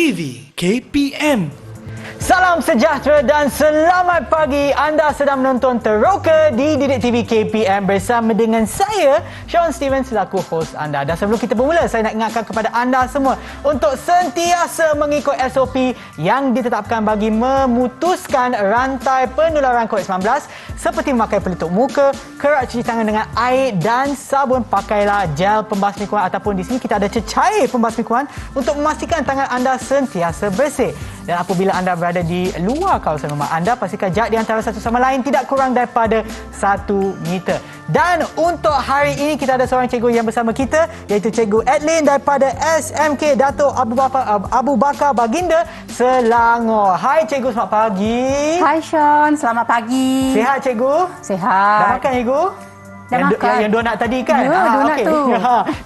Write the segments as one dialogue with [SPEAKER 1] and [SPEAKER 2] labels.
[SPEAKER 1] TV KPM.
[SPEAKER 2] Salam sejahtera dan selamat pagi. Anda sedang menonton Teroka di Didik TV KPM bersama dengan saya, Sean Steven, selaku host anda. Dan sebelum kita bermula, saya nak ingatkan kepada anda semua untuk sentiasa mengikut SOP yang ditetapkan bagi memutuskan rantai penularan COVID-19 seperti memakai pelitup muka, kerap cuci tangan dengan air dan sabun. Pakailah gel pembasmi kuman ataupun di sini kita ada cecair pembasmi kuman untuk memastikan tangan anda sentiasa bersih. Dan apabila anda berada di luar kawasan rumah anda, pastikan jarak di antara satu sama lain tidak kurang daripada 1 meter. Dan untuk hari ini kita ada seorang cikgu yang bersama kita, iaitu Cikgu Adlin daripada SMK Dato' Abu Bakar Baginda, Selangor. Hai Cikgu, selamat pagi.
[SPEAKER 3] Hai Sean, selamat pagi.
[SPEAKER 2] Sihat Cikgu?
[SPEAKER 3] Sihat.
[SPEAKER 2] Dah makan Cikgu? Yang donat tadi kan?
[SPEAKER 3] Ya, donat
[SPEAKER 2] okay.
[SPEAKER 3] tu.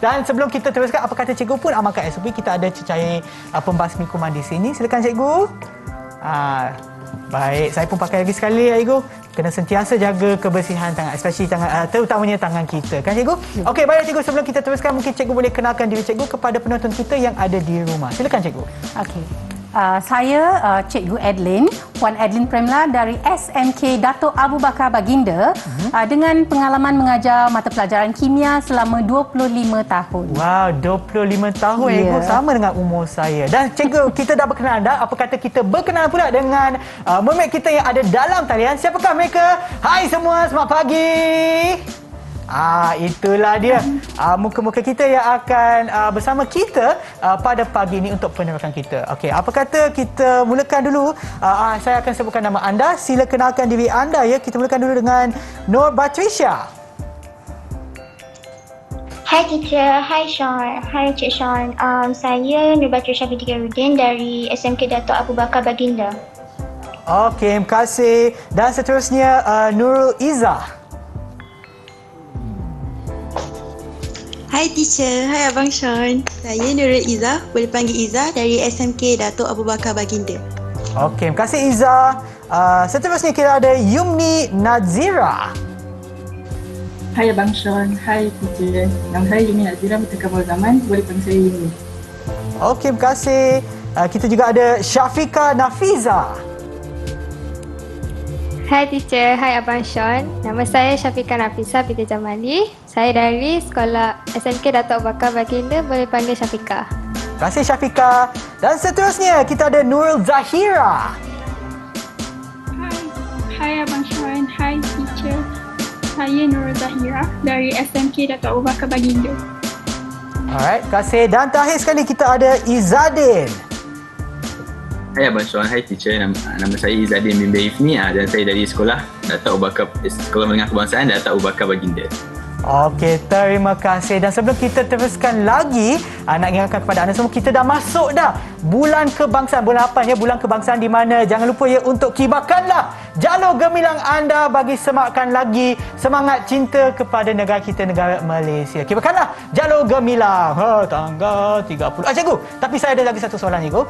[SPEAKER 2] Dan sebelum kita teruskan apa kata cikgu pun amalkan SOP, kita ada cecair pembasmi kuman di sini. Silakan cikgu. Baik, saya pun pakai lagi sekali cikgu. Kena sentiasa jaga kebersihan tangan, especially tangan, terutamanya tangan kita. Kan cikgu? Okey, baik cikgu, sebelum kita teruskan mungkin cikgu boleh kenalkan diri cikgu kepada penonton kita yang ada di rumah. Silakan cikgu.
[SPEAKER 3] Okey. Saya Cikgu Adlin, Puan Adlin Premla dari SMK Dato' Abu Bakar Baginda dengan pengalaman mengajar mata pelajaran kimia selama 25 tahun.
[SPEAKER 2] Wow, 25 tahun cikgu, sama dengan umur saya. Dan cikgu, kita dah berkenalan dah. Apa kata kita berkenalan pula dengan mermaid kita yang ada dalam talian. Siapakah mereka? Hai semua, selamat pagi. Itulah dia muka-muka kita yang akan bersama kita pada pagi ini untuk penerakan kita. Okey, apa kata kita mulakan dulu. Saya akan sebutkan nama anda. Sila kenalkan diri anda ya. Kita mulakan dulu dengan Nur Batrisha.
[SPEAKER 4] Hai teacher, hai Sean, hai Cik Sean. Saya Nur Batrisha binti Garudin dari SMK Dato' Abu Bakar Baginda.
[SPEAKER 2] Okey, terima kasih. Dan seterusnya Nurul Izzah.
[SPEAKER 5] Hai teacher, hai Abang Sean. Saya Nurul Izzah, boleh panggil Izzah dari SMK Dato' Abu Bakar Baginda.
[SPEAKER 2] Okey, terima kasih Izzah. Seterusnya kita ada Yumni Nazira.
[SPEAKER 6] Hai Abang Sean, hai teacher. Nama saya Yumni Nazira, bertekabur zaman, boleh panggil saya Yumni.
[SPEAKER 2] Okey, terima kasih. Kita juga ada Syafiqah Nafiza.
[SPEAKER 7] Hai teacher, hai Abang Sean. Nama saya Syafiqah Nafisa binti Jamali. Saya dari sekolah SMK Dato' Abu Bakar Baginda, boleh panggil Syafiqah.
[SPEAKER 2] Terima kasih Syafiqah. Dan seterusnya kita ada Nurul Zahira.
[SPEAKER 8] Hai Abang Sean, hai teacher. Saya Nurul Zahira dari SMK Dato' Abu Bakar Baginda.
[SPEAKER 2] Alright, terima kasih. Dan terakhir sekali kita ada Izzadin.
[SPEAKER 9] Hai Abang Sean, hai teacher. Nama saya Izzadin bin Baifni dan saya dari sekolah Dato' Abu Bakar, Sekolah Menengah Kebangsaan Dato' Abu Bakar Baginda.
[SPEAKER 2] Okey, terima kasih. Dan sebelum kita teruskan lagi, nak ingatkan kepada anda semua, kita dah masuk dah bulan kebangsaan, bulan 8 ya, bulan kebangsaan, di mana jangan lupa ya untuk kibarkanlah jalur gemilang anda bagi semakkan lagi semangat cinta kepada negara kita, negara Malaysia. Kibarkanlah jalur gemilang tanggal 30. Cikgu, tapi saya ada lagi satu soalan cikgu.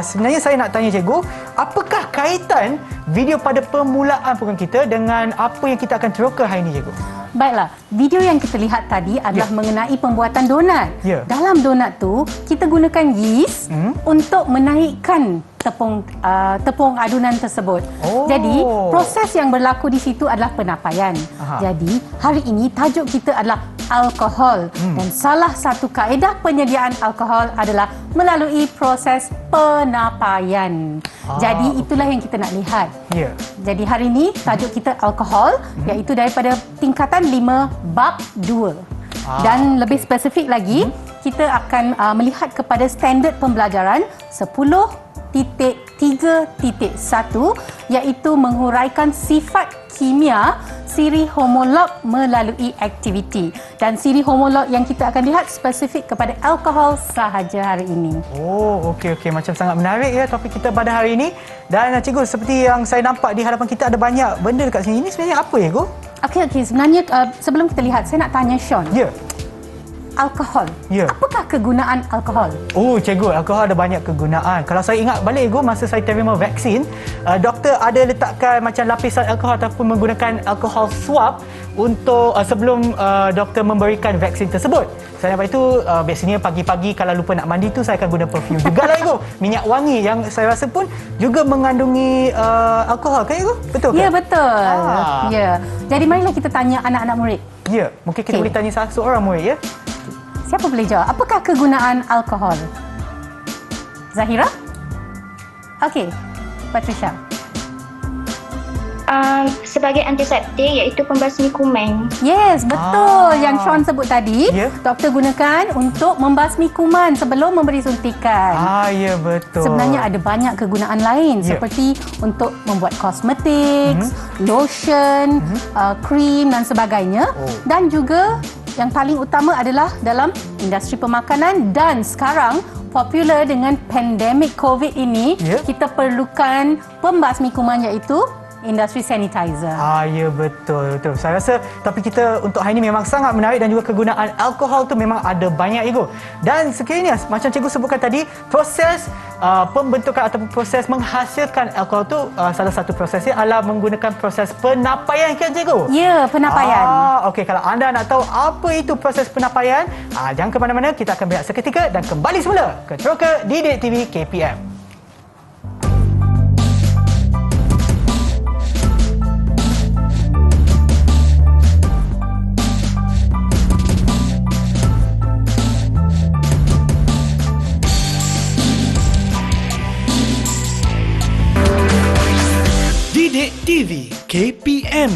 [SPEAKER 2] Sebenarnya saya nak tanya cikgu, apakah kaitan video pada permulaan program kita dengan apa yang kita akan teroka hari ini cikgu?
[SPEAKER 3] Baiklah, video yang kita lihat tadi adalah mengenai pembuatan donat. Dalam donat tu, kita gunakan yeast untuk menaikkan tepung adunan tersebut. Jadi, proses yang berlaku di situ adalah penapaian. Jadi, hari ini tajuk kita adalah alkohol. Dan salah satu kaedah penyediaan alkohol adalah melalui proses penapaian. Jadi, itulah yang kita nak lihat. Jadi, hari ini tajuk kita alkohol, iaitu daripada tingkatan 5 bab 2. Dan lebih spesifik lagi, kita akan melihat kepada standard pembelajaran 10.3.1, iaitu menguraikan sifat kimia siri homolog melalui aktiviti. Dan siri homolog yang kita akan lihat spesifik kepada alkohol sahaja hari ini.
[SPEAKER 2] Okey. Macam sangat menarik ya topik kita pada hari ini. Dan cikgu, seperti yang saya nampak di hadapan kita ada banyak benda dekat sini. Ini sebenarnya apa ya, cikgu?
[SPEAKER 3] Okey. Sebenarnya sebelum kita lihat, saya nak tanya Sean. Alkohol. Apakah kegunaan alkohol?
[SPEAKER 2] Cikgu, alkohol ada banyak kegunaan. Kalau saya ingat balik cikgu, masa saya terima vaksin, doktor ada letakkan macam lapisan alkohol ataupun menggunakan alkohol swab untuk sebelum doktor memberikan vaksin tersebut. Selain daripada itu, biasanya pagi-pagi kalau lupa nak mandi tu saya akan guna perfume jugalah Ego. Minyak wangi yang saya rasa pun juga mengandungi alkohol kan Ego? Betul ke?
[SPEAKER 3] Ya, betul. Ya. Jadi marilah kita tanya anak-anak murid.
[SPEAKER 2] Ya, mungkin kita boleh tanya seorang murid ya.
[SPEAKER 3] Siapa boleh jawab? Apakah kegunaan alkohol? Zahira? Okey. Patricia.
[SPEAKER 4] Sebagai antiseptik iaitu pembasmi kuman.
[SPEAKER 3] Yes, betul. Yang Sean sebut tadi, doktor gunakan untuk membasmi kuman sebelum memberi suntikan.
[SPEAKER 2] Ya, betul.
[SPEAKER 3] Sebenarnya ada banyak kegunaan lain seperti untuk membuat kosmetik, lotion, krim dan sebagainya. Dan juga yang paling utama adalah dalam industri pemakanan, dan sekarang popular dengan pandemik COVID ini, kita perlukan pembasmi kuman iaitu industri sanitizer.
[SPEAKER 2] Ya, betul. Saya rasa topik kita untuk hari ini memang sangat menarik dan juga kegunaan alkohol tu memang ada banyak Ego. Dan sekiranya macam cikgu sebutkan tadi, proses pembentukan atau proses menghasilkan alkohol tu salah satu prosesnya adalah menggunakan proses penapaian kan cikgu?
[SPEAKER 3] Ya, penapaian.
[SPEAKER 2] Okey, kalau anda nak tahu apa itu proses penapaian, jangan ke mana-mana, kita akan berehat seketika dan kembali semula ke Teroka Didik TV KPM.
[SPEAKER 1] Didik TV KPM.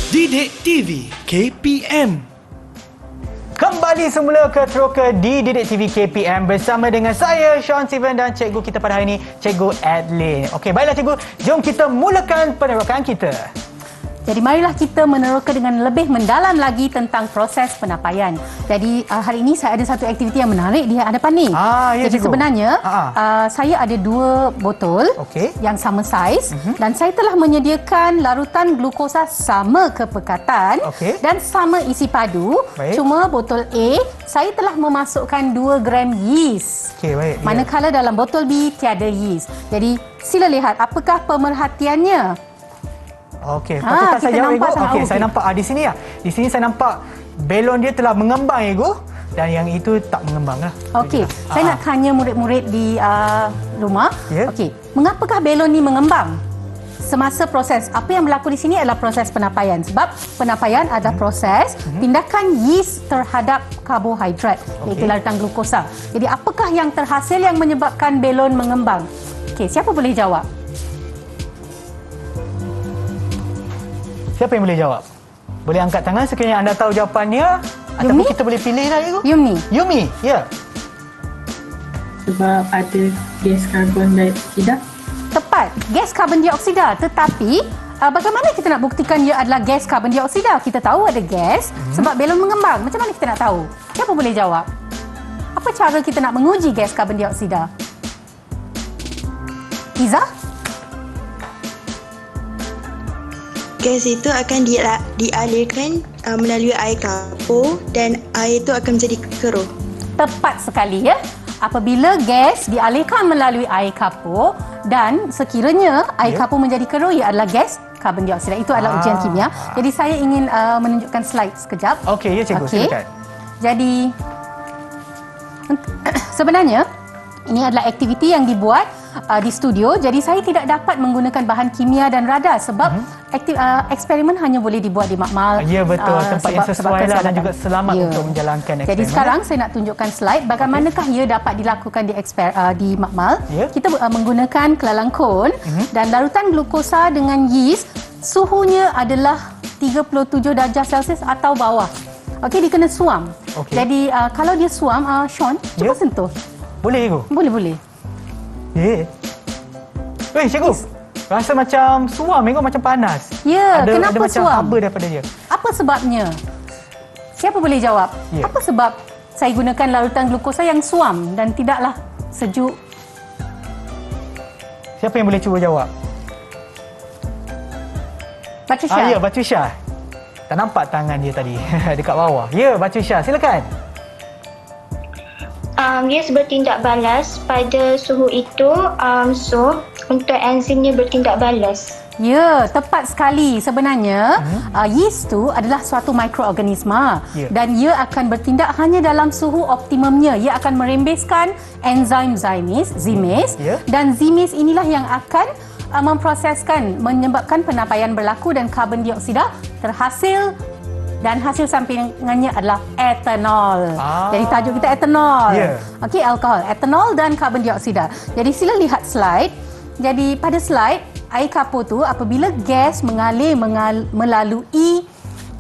[SPEAKER 1] Didik TV KPM.
[SPEAKER 2] Kembali semula ke Teroka di Didik TV KPM bersama dengan saya, Sean Steven, dan cikgu kita pada hari ini, Cikgu Adlin. Okey, baiklah cikgu, jom kita mulakan penerokan kita.
[SPEAKER 3] Jadi marilah kita meneroka dengan lebih mendalam lagi tentang proses penapaian. Jadi hari ini saya ada satu aktiviti yang menarik di hadapan ni.
[SPEAKER 2] Ya,
[SPEAKER 3] jadi
[SPEAKER 2] cikgu.
[SPEAKER 3] sebenarnya saya ada 2 botol yang sama saiz dan saya telah menyediakan larutan glukosa sama kepekatan dan sama isi padu. Cuma botol A saya telah memasukkan 2 gram yeast. Manakala dalam botol B tiada yeast. Jadi sila lihat apakah pemerhatiannya.
[SPEAKER 2] Okey, patut tak saya jawab Ego? Okey, saya nampak di sini ya. Di sini saya nampak belon dia telah mengembang Ego, dan yang itu tak mengembang lah.
[SPEAKER 3] Okey, saya nak tanya murid-murid di rumah. Okey, mengapakah belon ni mengembang? Semasa proses, apa yang berlaku di sini adalah proses penapaian. Sebab penapaian adalah proses tindakan yeast terhadap karbohidrat, iaitu larutan glukosa. Jadi apakah yang terhasil yang menyebabkan belon mengembang? Okey, siapa boleh jawab?
[SPEAKER 2] Siapa yang boleh jawab? Boleh angkat tangan sekiranya anda tahu jawapannya. Ataupun kita boleh pilih lah Ego. Yumi, ya.
[SPEAKER 6] Sebab ada gas karbon dioksida.
[SPEAKER 3] Tepat, gas karbon dioksida. Tetapi bagaimana kita nak buktikan ia adalah gas karbon dioksida? Kita tahu ada gas sebab belon mengembang. Macam mana kita nak tahu? Siapa boleh jawab? Apa cara kita nak menguji gas karbon dioksida? Iza?
[SPEAKER 5] Gas itu akan dialirkan melalui air kapur dan air itu akan menjadi keruh.
[SPEAKER 3] Tepat sekali ya. Apabila gas dialirkan melalui air kapur dan sekiranya air kapur menjadi keruh, ia adalah gas karbon dioksida. Itu adalah ujian kimia. Jadi saya ingin menunjukkan slide sekejap.
[SPEAKER 2] Okey, ya cikgu, silakan.
[SPEAKER 3] Jadi sebenarnya ini adalah aktiviti yang dibuat di studio. Jadi saya tidak dapat menggunakan bahan kimia dan radar sebab eksperimen hanya boleh dibuat di makmal.
[SPEAKER 2] Ya, betul. Tempat yang sesuai lah dan juga selamat untuk menjalankan eksperimen.
[SPEAKER 3] Jadi sekarang saya nak tunjukkan slide bagaimanakah ia dapat dilakukan di makmal. Kita menggunakan kelalangkon dan larutan glukosa dengan yeast. Suhunya adalah 37 darjah Celsius atau bawah. Okey, dia kena suam. Jadi kalau dia suam, Sean, cuba sentuh.
[SPEAKER 2] Boleh Ego?
[SPEAKER 3] Boleh.
[SPEAKER 2] Cikgu, rasa macam suam Ego, macam panas.
[SPEAKER 3] Ya,
[SPEAKER 2] ada
[SPEAKER 3] kenapa
[SPEAKER 2] macam
[SPEAKER 3] suam?
[SPEAKER 2] haba daripada dia.
[SPEAKER 3] Apa sebabnya? Siapa boleh jawab? Apa sebab saya gunakan larutan glukosa yang suam dan tidaklah sejuk?
[SPEAKER 2] Siapa yang boleh cuba jawab?
[SPEAKER 3] Patricia.
[SPEAKER 2] Ya, Patricia. Tak nampak tangan dia tadi dekat bawah. Ya, Patricia, silakan.
[SPEAKER 4] Dia bertindak balas pada suhu itu, so untuk enzimnya bertindak balas.
[SPEAKER 3] Ya, tepat sekali. Sebenarnya, yeast tu adalah suatu mikroorganisma dan ia akan bertindak hanya dalam suhu optimumnya. Ia akan merembeskan enzim zimase dan zimase inilah yang akan memproseskan, menyebabkan penapaian berlaku dan karbon dioksida terhasil dan hasil sampingannya adalah etanol. Jadi tajuk kita etanol. Okey, alkohol, etanol dan karbon dioksida. Jadi sila lihat slide. Jadi pada slide, air kapur tu apabila gas mengalir melalui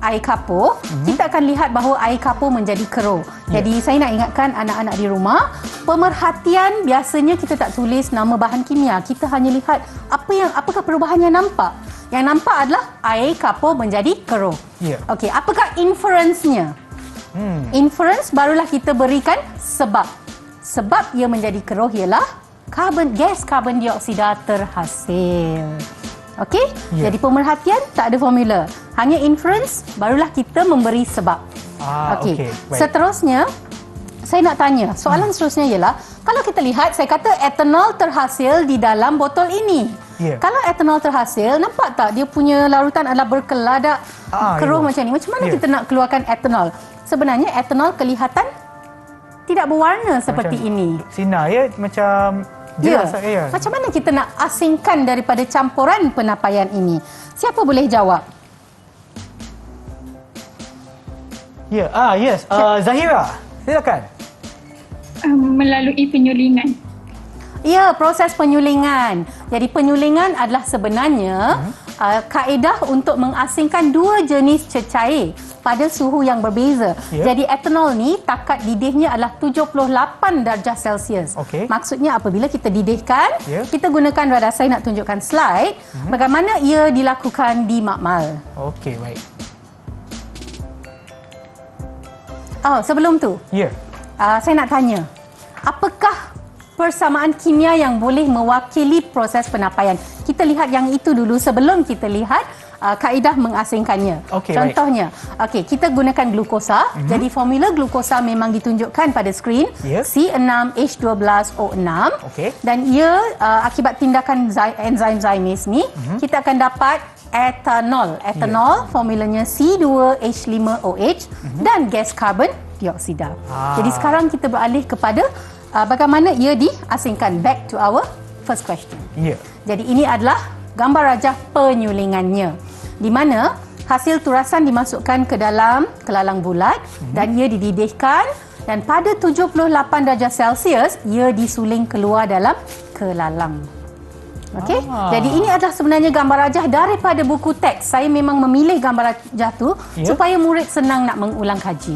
[SPEAKER 3] air kapur, kita akan lihat bahawa air kapur menjadi keruh. Jadi saya nak ingatkan anak-anak di rumah, pemerhatian biasanya kita tak tulis nama bahan kimia. Kita hanya lihat apakah perubahan yang nampak. Yang nampak adalah air kapur menjadi keruh. Okey, apakah inference-nya? Inference barulah kita berikan sebab. Sebab ia menjadi keruh ialah gas karbon dioksida terhasil. Okey? Jadi pemerhatian tak ada formula. Hanya inference barulah kita memberi sebab. Okey. Seterusnya saya nak tanya, soalan seterusnya ialah kalau kita lihat saya kata etanol terhasil di dalam botol ini. Kalau etanol terhasil, nampak tak dia punya larutan adalah berkeladak keruh macam ni. Macam mana kita nak keluarkan etanol? Sebenarnya etanol kelihatan tidak berwarna seperti ini.
[SPEAKER 2] Sinar ya, macam jelas.
[SPEAKER 3] Macam mana kita nak asingkan daripada campuran penapaian ini? Siapa boleh jawab?
[SPEAKER 2] Zahira, silakan.
[SPEAKER 8] Melalui penyulingan.
[SPEAKER 3] Ya, proses penyulingan. Jadi penyulingan adalah sebenarnya kaedah untuk mengasingkan dua jenis cecair pada suhu yang berbeza. Jadi etanol ni takat didihnya adalah 78 darjah Celsius. Maksudnya apabila kita didihkan, kita gunakan radar. Saya nak tunjukkan slide bagaimana ia dilakukan di makmal.
[SPEAKER 2] Okey, baik.
[SPEAKER 3] Sebelum tu, saya nak tanya, apakah persamaan kimia yang boleh mewakili proses penapaian? Kita lihat yang itu dulu sebelum kita lihat kaedah mengasingkannya. Contohnya, kita gunakan glukosa. Jadi formula glukosa memang ditunjukkan pada skrin, C6H12O6. Dan ia akibat tindakan enzim zimase ni, kita akan dapat etanol. Etanol formulanya C2H5OH dan gas karbon dioksida. Jadi sekarang kita beralih kepada bagaimana ia diasingkan. Back to our first question. Jadi ini adalah gambar rajah penyulingannya, di mana hasil turasan dimasukkan ke dalam kelalang bulat dan ia dididihkan, dan pada 78 darjah Celsius ia disuling keluar dalam kelalang. Okey. Jadi ini adalah sebenarnya gambar rajah daripada buku teks. Saya memang memilih gambar rajah tu supaya murid senang nak mengulang kaji.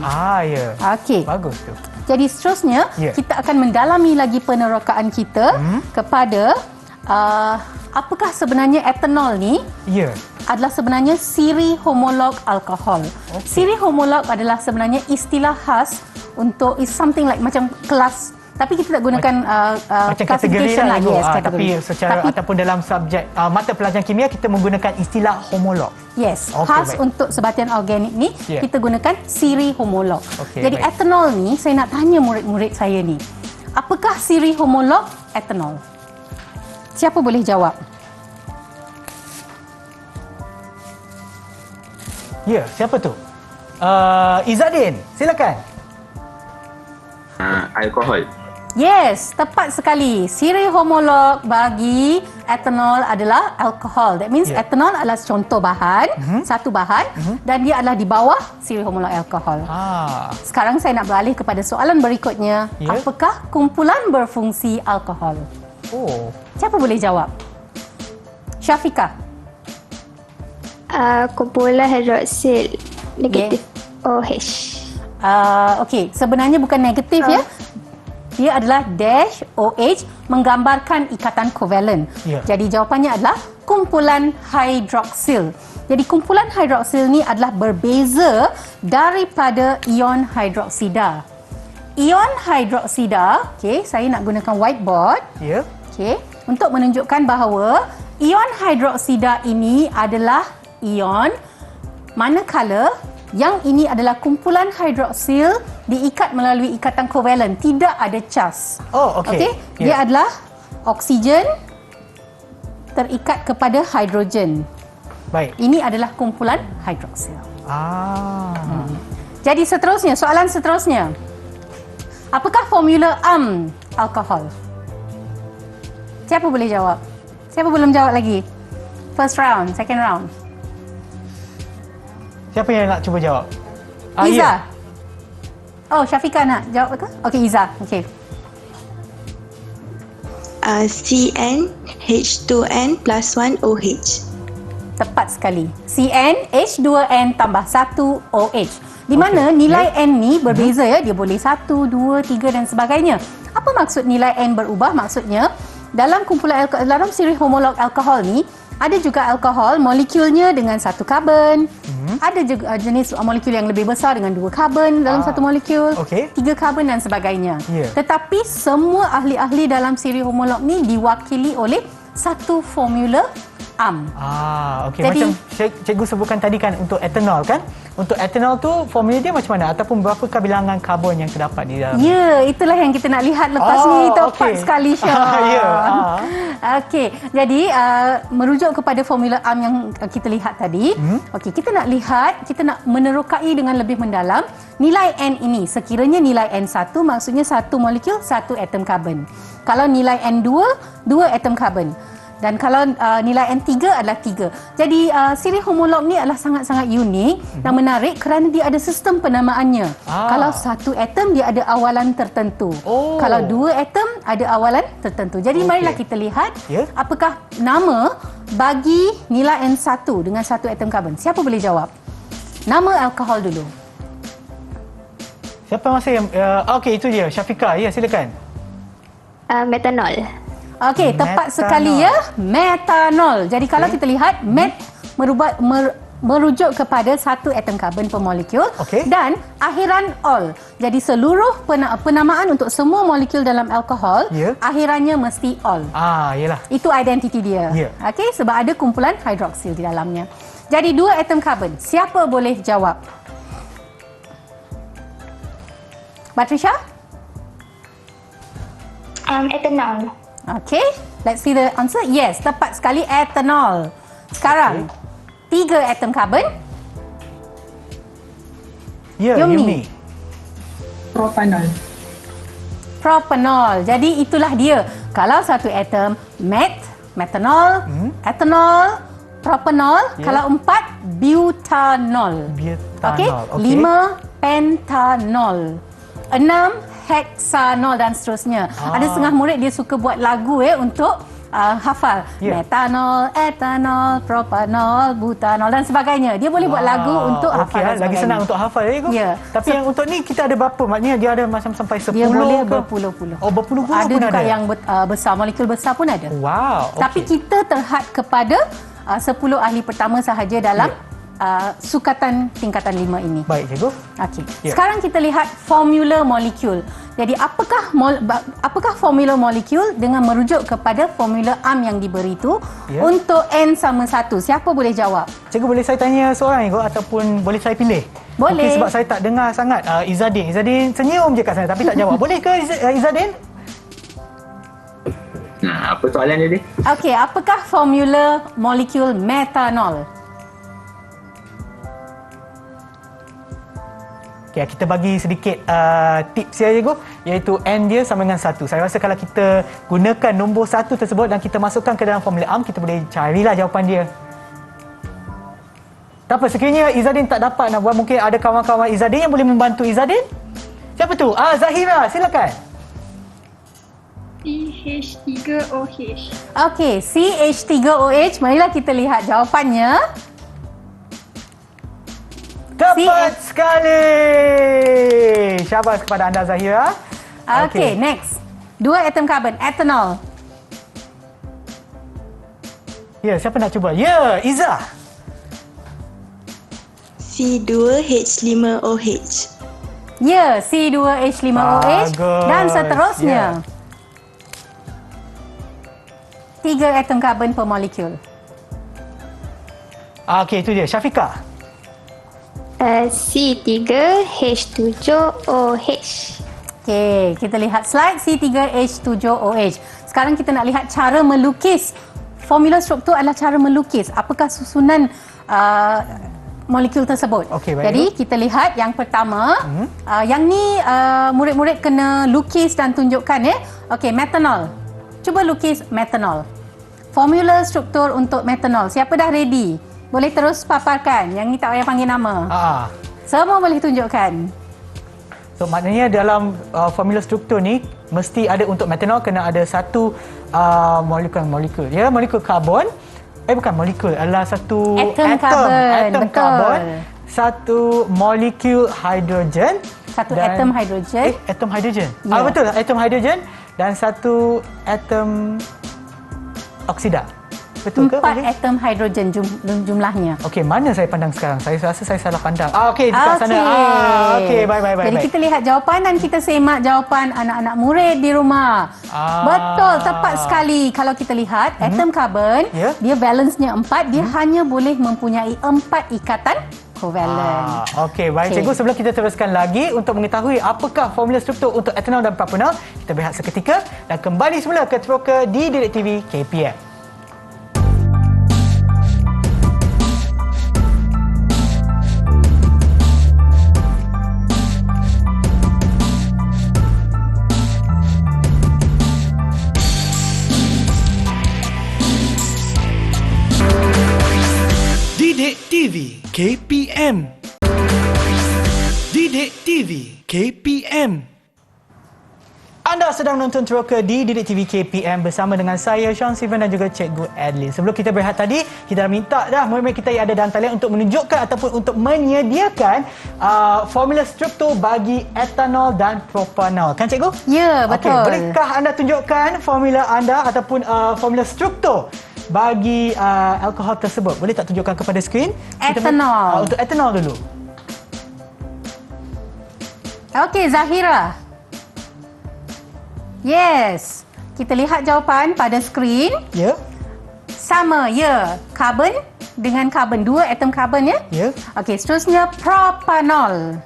[SPEAKER 3] Okey.
[SPEAKER 2] Bagus tu.
[SPEAKER 3] Jadi seterusnya kita akan mendalami lagi penerokaan kita kepada apakah sebenarnya etanol ni adalah sebenarnya siri homolog alkohol. Siri homolog adalah sebenarnya istilah khas untuk something like macam kelas, tapi kita tak gunakan
[SPEAKER 2] macam kategori lah. Tapi secara ataupun dalam subjek mata pelajaran kimia kita menggunakan istilah homolog.
[SPEAKER 3] Khas untuk sebatian organik ni kita gunakan siri homolog. Jadi etanol ni saya nak tanya murid-murid saya ni, apakah siri homolog etanol? Siapa boleh jawab?
[SPEAKER 2] Siapa tu? Izzadin, silakan.
[SPEAKER 9] Alkohol.
[SPEAKER 3] Yes, tepat sekali. Siri homolog bagi etanol adalah alkohol. That means etanol adalah contoh bahan, satu bahan, dan dia adalah di bawah siri homolog alkohol. Sekarang saya nak beralih kepada soalan berikutnya. Apakah kumpulan berfungsi alkohol? Siapa boleh jawab? Syafiqah.
[SPEAKER 7] Kumpulan hidroksil negatif OH.
[SPEAKER 3] Okey, sebenarnya bukan negatif ya. Dia adalah dash OH menggambarkan ikatan kovalen. Jadi jawapannya adalah kumpulan hidroksil. Jadi kumpulan hidroksil ni adalah berbeza daripada ion hidroksida. Ion hidroksida, saya nak gunakan whiteboard. Untuk menunjukkan bahawa ion hidroksida ini adalah ion, manakala yang ini adalah kumpulan hidroksil diikat melalui ikatan kovalen, tidak ada cas. Dia adalah oksigen terikat kepada hidrogen.
[SPEAKER 2] Baik.
[SPEAKER 3] Ini adalah kumpulan hidroksil. Jadi seterusnya, soalan seterusnya. Apakah formula alkohol? Siapa boleh jawab? Siapa belum jawab lagi? First round, second round.
[SPEAKER 2] Siapa yang nak cuba jawab?
[SPEAKER 3] Iza.
[SPEAKER 2] Ya.
[SPEAKER 3] Oh, Syafiqah nak jawab ke? Okey, Iza. Okey.
[SPEAKER 5] CN H2N plus 1 OH.
[SPEAKER 3] Tepat sekali. CN H2N tambah 1 OH. Di mana nilai N ni berbeza ya. Dia boleh 1, 2, 3 dan sebagainya. Apa maksud nilai N berubah? Maksudnya dalam kumpulan dalam siri homolog alkohol ni ada juga alkohol molekulnya dengan 1 karbon. Ada juga jenis molekul yang lebih besar dengan 2 karbon dalam satu molekul, 3 karbon dan sebagainya. Tetapi semua ahli-ahli dalam siri homolog ni diwakili oleh satu formula
[SPEAKER 2] Okey.
[SPEAKER 3] Jadi,
[SPEAKER 2] Macam cikgu sebutkan tadi kan untuk etanol kan? Untuk etanol tu formula dia macam mana? Ataupun berapakah bilangan karbon yang terdapat di dalam?
[SPEAKER 3] Ya, itulah yang kita nak lihat lepas ni. Tepat sekali, Syah. Okey, jadi merujuk kepada formula yang kita lihat tadi. Okey, kita nak lihat, kita nak menerokai dengan lebih mendalam nilai N ini. Sekiranya nilai N1 maksudnya satu molekul, satu atom karbon. Kalau nilai N2, 2 atom karbon. Dan kalau nilai N3 adalah 3. Jadi siri homolog ni adalah sangat-sangat unik dan menarik kerana dia ada sistem penamaannya. Kalau satu atom dia ada awalan tertentu. Kalau 2 atom ada awalan tertentu. Jadi marilah kita lihat apakah nama bagi nilai N1 dengan satu atom karbon. Siapa boleh jawab? Nama alkohol dulu.
[SPEAKER 2] Siapa masa yang okey, itu dia Syafiqah. Ya, silakan.
[SPEAKER 7] Metanol.
[SPEAKER 3] Okey, tepat sekali ya. Metanol. Jadi kalau kita lihat merujuk kepada satu atom karbon per molekul dan akhiran ol. Jadi seluruh penamaan untuk semua molekul dalam alkohol akhirannya mesti ol.
[SPEAKER 2] Yalah.
[SPEAKER 3] Itu identiti dia. Okey, sebab ada kumpulan hidroksil di dalamnya. Jadi 2 atom karbon. Siapa boleh jawab? Batrisha?
[SPEAKER 4] Etanol.
[SPEAKER 3] Okay, let's see the answer. Yes, tepat sekali, etanol. Sekarang, 3 atom karbon.
[SPEAKER 2] Ya, Yumni.
[SPEAKER 6] Propanol.
[SPEAKER 3] Propanol. Jadi itulah dia. Kalau satu atom, metanol, etanol, propanol. Kalau 4, butanol. Okey, 5, pentanol. 6, heksanol dan seterusnya. Ada setengah murid dia suka buat lagu untuk hafal. Metanol, etanol, propanol, butanol dan sebagainya. Dia boleh buat lagu untuk hafal dan sebagainya.
[SPEAKER 2] Lagi senang untuk hafal ya. Tapi yang untuk ni kita ada berapa? Maknanya dia ada macam sampai 10
[SPEAKER 3] dia boleh
[SPEAKER 2] ke?
[SPEAKER 3] berpuluh-puluh.
[SPEAKER 2] Berpuluh-puluh
[SPEAKER 3] ada
[SPEAKER 2] pun
[SPEAKER 3] juga yang besar, molekul besar pun ada. Tapi kita terhad kepada 10 ahli pertama sahaja dalam sukatan tingkatan 5 ini.
[SPEAKER 2] Baik, cikgu.
[SPEAKER 3] Okey. Sekarang kita lihat formula molekul. Jadi apakah formula molekul dengan merujuk kepada formula yang diberi itu untuk N sama 1? Siapa boleh jawab?
[SPEAKER 2] Cikgu, boleh saya tanya soalan ni ataupun boleh saya pilih?
[SPEAKER 3] Boleh.
[SPEAKER 2] Sebab saya tak dengar sangat Izzadin. Izzadin senyum je kat sana tapi tak jawab. Boleh ke Izzadin?
[SPEAKER 9] Apa soalan dia?
[SPEAKER 3] Okey, apakah formula molekul metanol?
[SPEAKER 2] Okay, kita bagi sedikit tips ya, cikgu, iaitu N dia sama dengan 1. Saya rasa kalau kita gunakan nombor 1 tersebut dan kita masukkan ke dalam formula kita boleh carilah jawapan dia. Tak apa, sekiranya Izzadin tak dapat nak buat, mungkin ada kawan-kawan Izzadin yang boleh membantu Izzadin. Siapa tu? Zahira, silakan.
[SPEAKER 8] CH3OH.
[SPEAKER 3] Okey, CH3OH. Marilah kita lihat jawapannya.
[SPEAKER 2] Tepat sekali. Syabas kepada anda, Zahira.
[SPEAKER 3] Okey, next. 2 atom karbon, etanol.
[SPEAKER 2] Ya, siapa nak cuba? Ya, Iza.
[SPEAKER 5] C2H5OH.
[SPEAKER 3] Ya, C2H5OH. Dan seterusnya. 3 atom karbon per molekul.
[SPEAKER 2] Okey, itu dia. Syafiqah.
[SPEAKER 7] C3H7OH.
[SPEAKER 3] Okey, kita lihat slide C3H7OH. Sekarang kita nak lihat cara melukis formula struktur adalah cara melukis apakah susunan molekul tersebut. Jadi kita lihat yang pertama, yang ni murid-murid kena lukis dan tunjukkan ya. Okey, metanol. Cuba lukis metanol. Formula struktur untuk metanol. Siapa dah ready? Boleh terus paparkan. Yang ni tak payah panggil nama. Semua boleh tunjukkan.
[SPEAKER 2] So maknanya dalam formula struktur ni mesti ada untuk metanol kena ada satu molekul. Ya, molekul karbon. Bukan molekul, adalah satu atom karbon, satu molekul hidrogen,
[SPEAKER 3] satu atom hidrogen.
[SPEAKER 2] Atom hidrogen. Betul, atom hidrogen dan satu atom oksida. Betul ke?
[SPEAKER 3] 4 atom hidrogen jumlahnya.
[SPEAKER 2] Okey, mana saya pandang sekarang? Saya rasa saya salah pandang. Okey, dekat sana. Okey, baik.
[SPEAKER 3] Jadi kita lihat jawapan dan kita semak jawapan anak-anak murid di rumah. Betul, tepat sekali. Kalau kita lihat atom karbon, dia valensnya 4, dia hanya boleh mempunyai 4 ikatan kovalen.
[SPEAKER 2] Okey, baik cikgu, sebelum kita teruskan lagi untuk mengetahui apakah formula struktur untuk etanol dan propanol, kita berehat seketika dan kembali semula ke Teroka di Didik TV KPM.
[SPEAKER 1] Didik TV KPM. Didik TV KPM.
[SPEAKER 2] Anda sedang menonton Teroka di Didik TV KPM bersama dengan saya, Sean Steven dan juga Cikgu Adlin. Sebelum kita berehat tadi, kita dah minta dah murid-murid kita yang ada dalam talian untuk menunjukkan ataupun untuk menyediakan formula struktur bagi etanol dan propanol. Kan Cikgu?
[SPEAKER 3] Ya, betul.
[SPEAKER 2] Okey, bolehkah anda tunjukkan formula anda ataupun formula struktur bagi alkohol tersebut? Boleh tak tunjukkan kepada skrin?
[SPEAKER 3] Etanol.
[SPEAKER 2] Untuk etanol dulu.
[SPEAKER 3] Okey, Zahira. Yes. Kita lihat jawapan pada skrin.
[SPEAKER 2] Ya.
[SPEAKER 3] Sama, ya. Karbon dengan karbon. 2 atom karbon, ya?
[SPEAKER 2] Ya.
[SPEAKER 3] Okey, seterusnya propanol.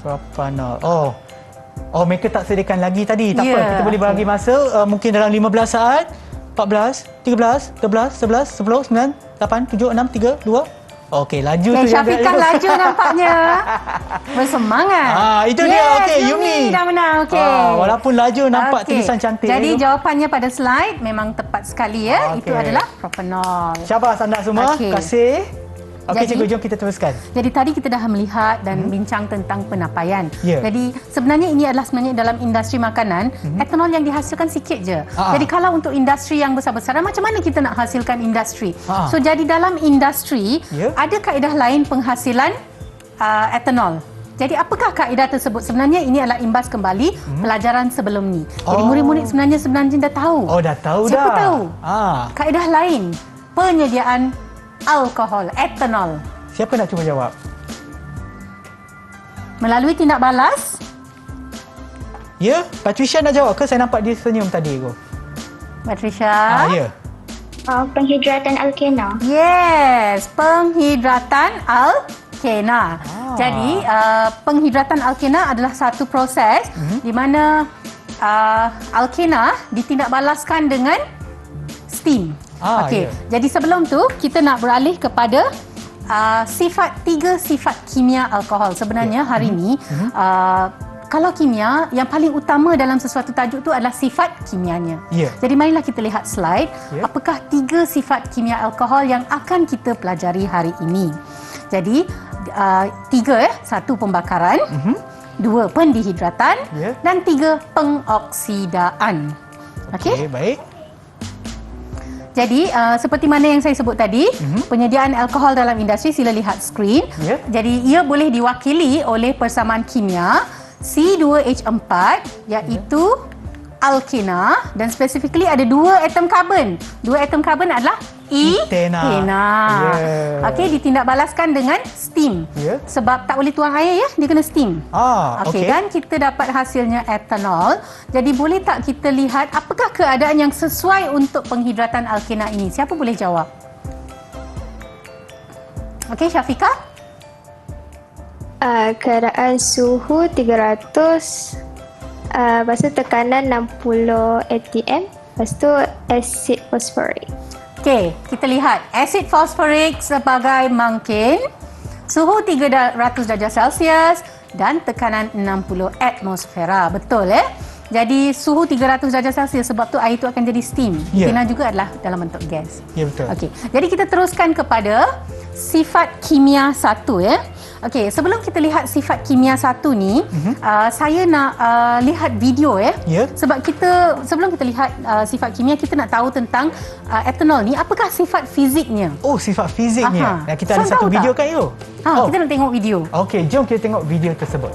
[SPEAKER 2] Propanol. Oh, mereka tak sediakan lagi tadi. Tak apa, kita boleh bagi masa mungkin dalam 15 saat. 14, 13, 14, 11, 10, 9, 8, 7, 6, 3, 2. Okey, laju tu yang
[SPEAKER 3] Syafiqah laju nampaknya. Bersemangat.
[SPEAKER 2] Itu dia. Okey, Yumi
[SPEAKER 3] dah menang. Okey.
[SPEAKER 2] Walaupun laju nampak tulisan cantik.
[SPEAKER 3] Jadi jawapannya pada slide memang tepat sekali ya. Itu adalah propanol.
[SPEAKER 2] Syabas anda semua. Terima kasih. Okey, cikgu, jom kita teruskan.
[SPEAKER 3] Jadi tadi kita dah melihat dan bincang tentang penapaian.
[SPEAKER 2] Yeah.
[SPEAKER 3] Jadi sebenarnya ini adalah dalam industri makanan, etanol yang dihasilkan sikit je. Jadi kalau untuk industri yang besar-besaran, macam mana kita nak hasilkan industri? So jadi dalam industri, ada kaedah lain penghasilan etanol. Jadi apakah kaedah tersebut? Sebenarnya ini adalah imbas kembali pelajaran sebelum ni. Jadi murid-murid sebenarnya dah tahu.
[SPEAKER 2] Dah tahu.
[SPEAKER 3] Siapa
[SPEAKER 2] dah
[SPEAKER 3] tahu? Kaedah lain penyediaan alkohol, etanol.
[SPEAKER 2] Siapa nak cuba jawab?
[SPEAKER 3] Melalui tindak balas?
[SPEAKER 2] Ya, Patricia nak jawab ke? Saya nampak dia senyum tadi.
[SPEAKER 3] Patricia?
[SPEAKER 2] Ya.
[SPEAKER 4] Penghidratan alkena.
[SPEAKER 3] Yes, penghidratan alkena. Jadi, penghidratan alkena adalah satu proses di mana alkena ditindakbalaskan dengan steam. Jadi sebelum tu kita nak beralih kepada 3 sifat kimia alkohol. Sebenarnya hari ini kalau kimia yang paling utama dalam sesuatu tajuk tu adalah sifat kimianya. Jadi marilah kita lihat slide. Apakah 3 sifat kimia alkohol yang akan kita pelajari hari ini? Jadi 3 1 pembakaran, 2 pendehidratan dan 3 pengoksidaan. Okey,
[SPEAKER 2] baik.
[SPEAKER 3] Jadi seperti mana yang saya sebut tadi, penyediaan alkohol dalam industri, sila lihat skrin. Jadi ia boleh diwakili oleh persamaan kimia C2H4 iaitu alkena dan specifically ada 2 atom karbon. 2 atom karbon adalah etena. Okey, ditindakbalaskan dengan steam. Sebab tak boleh tuang air ya, dia kena steam. Okey, dan kita dapat hasilnya etanol. Jadi boleh tak kita lihat apakah keadaan yang sesuai untuk penghidratan alkena ini? Siapa boleh jawab? Okey, Syafiqah?
[SPEAKER 7] Keadaan suhu 300 Lepas tu tekanan 60 atm. Lepas tu asid fosforik.
[SPEAKER 3] Okey, kita lihat asid fosforik sebagai mangkin, suhu 300 darjah Celsius dan tekanan 60 atmosfera. Betul Jadi suhu 300 darjah Celsius sebab tu air tu akan jadi steam. Kena juga adalah dalam bentuk gas.
[SPEAKER 2] Ya, betul.
[SPEAKER 3] Okey. Jadi kita teruskan kepada sifat kimia 1 Okey, sebelum kita lihat sifat kimia 1 ni, saya nak lihat video Sebab sebelum kita lihat sifat kimia, kita nak tahu tentang etanol ni apakah sifat fiziknya.
[SPEAKER 2] Oh, sifat fiziknya. Dan kita ada satu video kan itu?
[SPEAKER 3] Kita nak tengok video.
[SPEAKER 2] Okey, jom kita tengok video tersebut.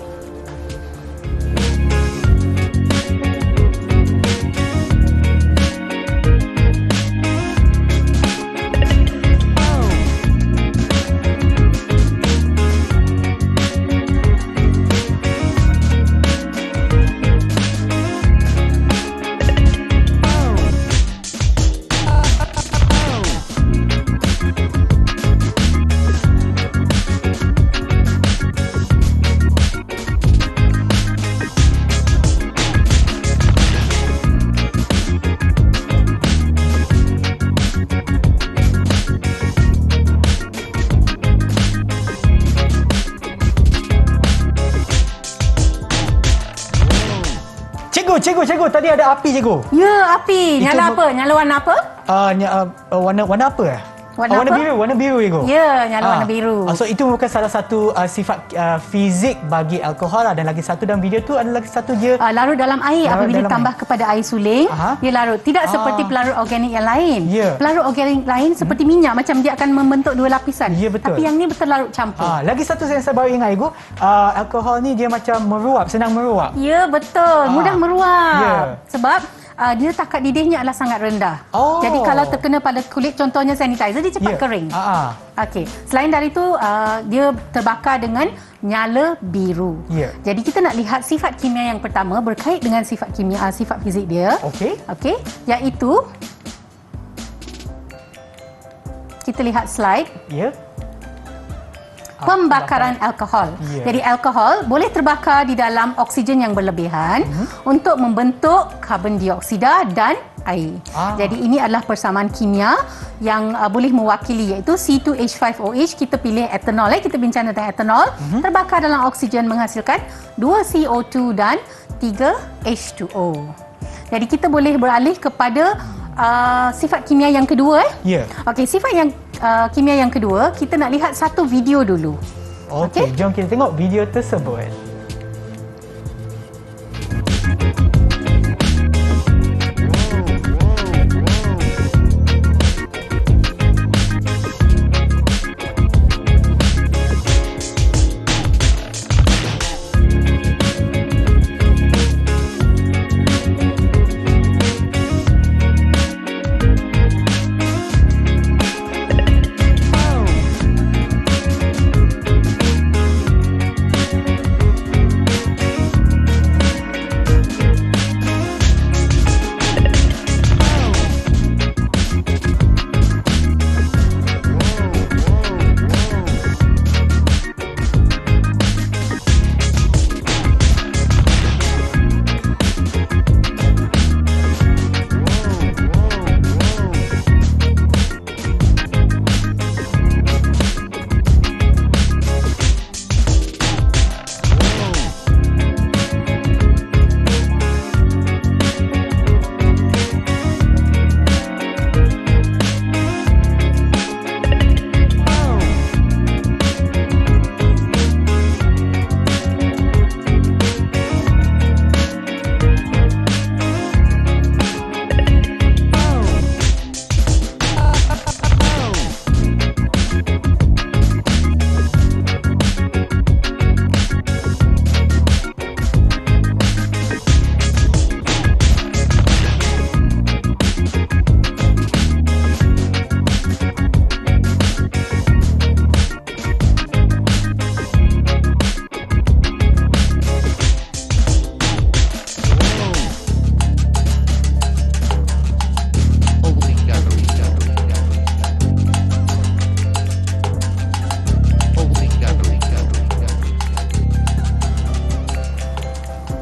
[SPEAKER 2] Cikgu, tadi ada api, cikgu.
[SPEAKER 3] Ya, api. Nyala apa? Nyala warna apa?
[SPEAKER 2] Warna apa Warna biru, cikgu.
[SPEAKER 3] Ya, nyala warna biru.
[SPEAKER 2] So itu merupakan salah satu sifat fizik bagi alkohol dan lagi satu dalam video tu ada lagi satu dia
[SPEAKER 3] larut dalam air. Apabila ditambah kepada air suling, dia larut. Tidak seperti pelarut organik yang lain. Pelarut organik lain seperti minyak, macam dia akan membentuk dua lapisan.
[SPEAKER 2] Ya, betul.
[SPEAKER 3] Tapi yang ni betul larut campur.
[SPEAKER 2] Lagi satu yang saya baru ingat, cikgu, alkohol ni dia macam meruap, senang meruap.
[SPEAKER 3] Ya, betul. Mudah meruap.
[SPEAKER 2] Ya.
[SPEAKER 3] Sebab dia takat didihnya adalah sangat rendah. Jadi kalau terkena pada kulit, contohnya sanitizer, dia cepat kering. Okey. Selain dari itu, dia terbakar dengan nyala biru. Jadi kita nak lihat sifat kimia yang pertama berkait dengan sifat kimia, sifat fizik dia. Okey. Iaitu kita lihat slide. Pembakaran alkohol. Jadi alkohol boleh terbakar di dalam oksigen yang berlebihan untuk membentuk karbon dioksida dan air. Jadi ini adalah persamaan kimia yang boleh mewakili, iaitu C2H5OH. Kita pilih etanol, kita bincang tentang etanol. Terbakar dalam oksigen menghasilkan 2 CO2 dan 3 H2O. Jadi kita boleh beralih kepada sifat kimia yang kedua. Okey, sifat yang kimia yang kedua, kita nak lihat satu video dulu.
[SPEAKER 2] Okey, jom kita tengok video tersebut.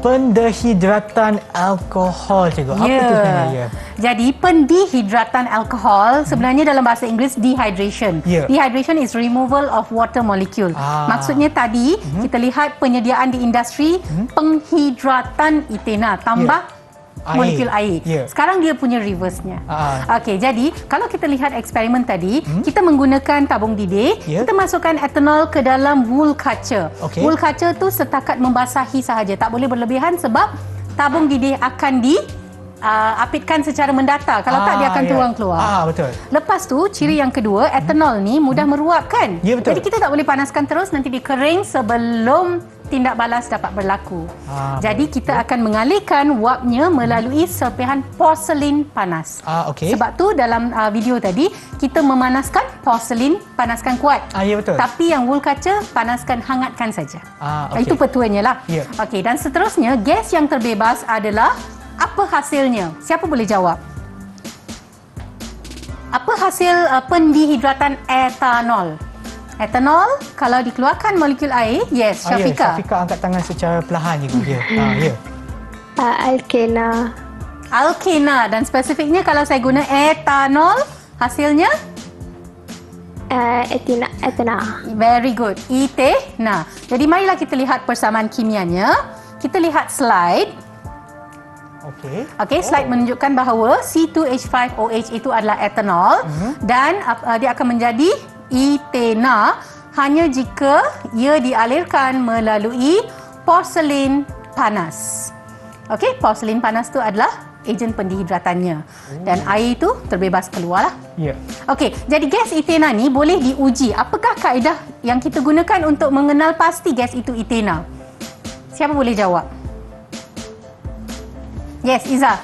[SPEAKER 2] pendehidratan alkohol, cikgu. Apa tu sebenarnya?
[SPEAKER 3] Jadi pendehidratan alkohol sebenarnya dalam bahasa Inggeris dehydration. Dehydration is removal of water molecule. Maksudnya tadi kita lihat penyediaan di industri penghidratan etena tambah molekul air. Sekarang dia punya reverse-nya. Okey, jadi kalau kita lihat eksperimen tadi, kita menggunakan tabung didih, kita masukkan etanol ke dalam wool kaca. Wool kaca tu setakat membasahi sahaja, tak boleh berlebihan sebab tabung didih akan apitkan secara mendata. Kalau tak, dia akan tuang keluar.
[SPEAKER 2] Betul.
[SPEAKER 3] Lepas tu, ciri yang kedua, etanol ni mudah meruap kan?
[SPEAKER 2] Betul.
[SPEAKER 3] Jadi kita tak boleh panaskan terus, nanti dia kering sebelum tindak balas dapat berlaku. Jadi kita akan mengalirkan wapnya melalui serpihan porselin panas. Sebab tu dalam video tadi kita memanaskan porselin, panaskan kuat.
[SPEAKER 2] Betul.
[SPEAKER 3] Tapi yang wool kaca panaskan hangatkan saja. Itu petuanya lah. Okey, dan seterusnya gas yang terbebas adalah apa hasilnya? Siapa boleh jawab? Apa hasil pendehidratan etanol? Etanol, kalau dikeluarkan molekul air, Syafiqah.
[SPEAKER 2] Syafiqah angkat tangan secara perlahan je.
[SPEAKER 7] Alkena.
[SPEAKER 3] Alkena, dan spesifiknya kalau saya guna etanol, hasilnya?
[SPEAKER 7] Etena.
[SPEAKER 3] Very good. Etena. Jadi marilah kita lihat persamaan kimianya. Kita lihat slide. Okey, slide menunjukkan bahawa C2H5OH itu adalah etanol dan dia akan menjadi etena hanya jika ia dialirkan melalui porselin panas. Okey, porselin panas tu adalah ejen pendehidratannya dan air itu terbebas keluarlah. Okey, jadi gas etena ni boleh diuji. Apakah kaedah yang kita gunakan untuk mengenal pasti gas itu etena? Siapa boleh jawab? Yes, Iza.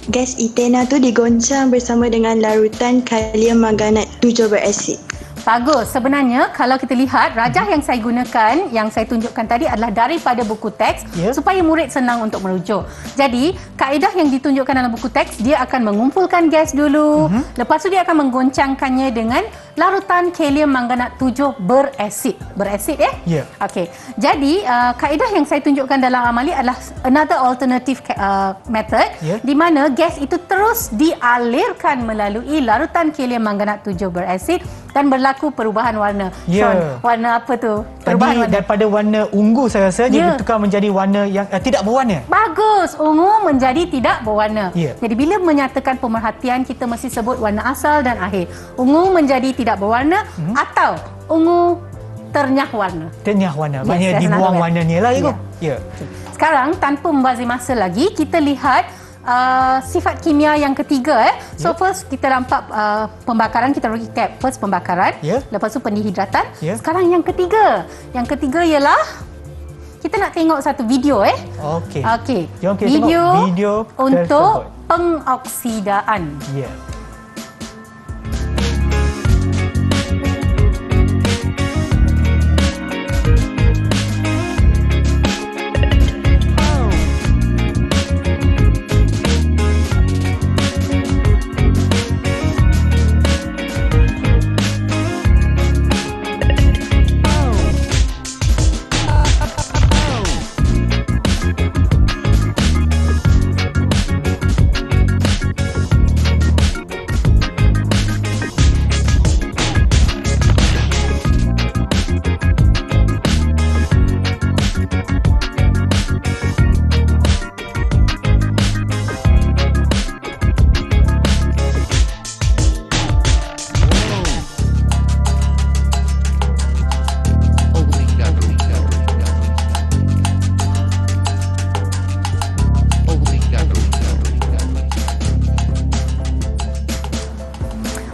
[SPEAKER 5] Gas etena tu digoncang bersama dengan larutan kalium manganat 7 berasid.
[SPEAKER 3] Bagus. Sebenarnya kalau kita lihat rajah yang saya gunakan, yang saya tunjukkan tadi adalah daripada buku teks supaya murid senang untuk merujuk. Jadi, kaedah yang ditunjukkan dalam buku teks, dia akan mengumpulkan gas dulu. Lepas tu dia akan menggoncangkannya dengan larutan kalium manganat 7 berasid. Berasid Okey. Jadi, kaedah yang saya tunjukkan dalam amali adalah another alternative method di mana gas itu terus dialirkan melalui larutan kalium manganat 7 berasid dan berlaku perubahan warna. Sean, warna apa tu?
[SPEAKER 2] Perubahan warna. Daripada warna ungu saya rasa dia bertukar menjadi warna yang tidak berwarna.
[SPEAKER 3] Bagus. Ungu menjadi tidak berwarna. Jadi bila menyatakan pemerhatian, kita mesti sebut warna asal dan akhir. Ungu menjadi tidak berwarna atau ungu ternyah warna.
[SPEAKER 2] Ternyah warna. Maknanya dibuang warnanya lah.
[SPEAKER 3] Sekarang tanpa membazir masa lagi, kita lihat sifat kimia yang ketiga. So first kita nampak pembakaran, kita recap. First pembakaran, lepas tu pendehidratan. Sekarang yang ketiga. Yang ketiga ialah kita nak tengok satu video Okey.
[SPEAKER 2] Jom kita tengok video
[SPEAKER 3] untuk pengoksidaan.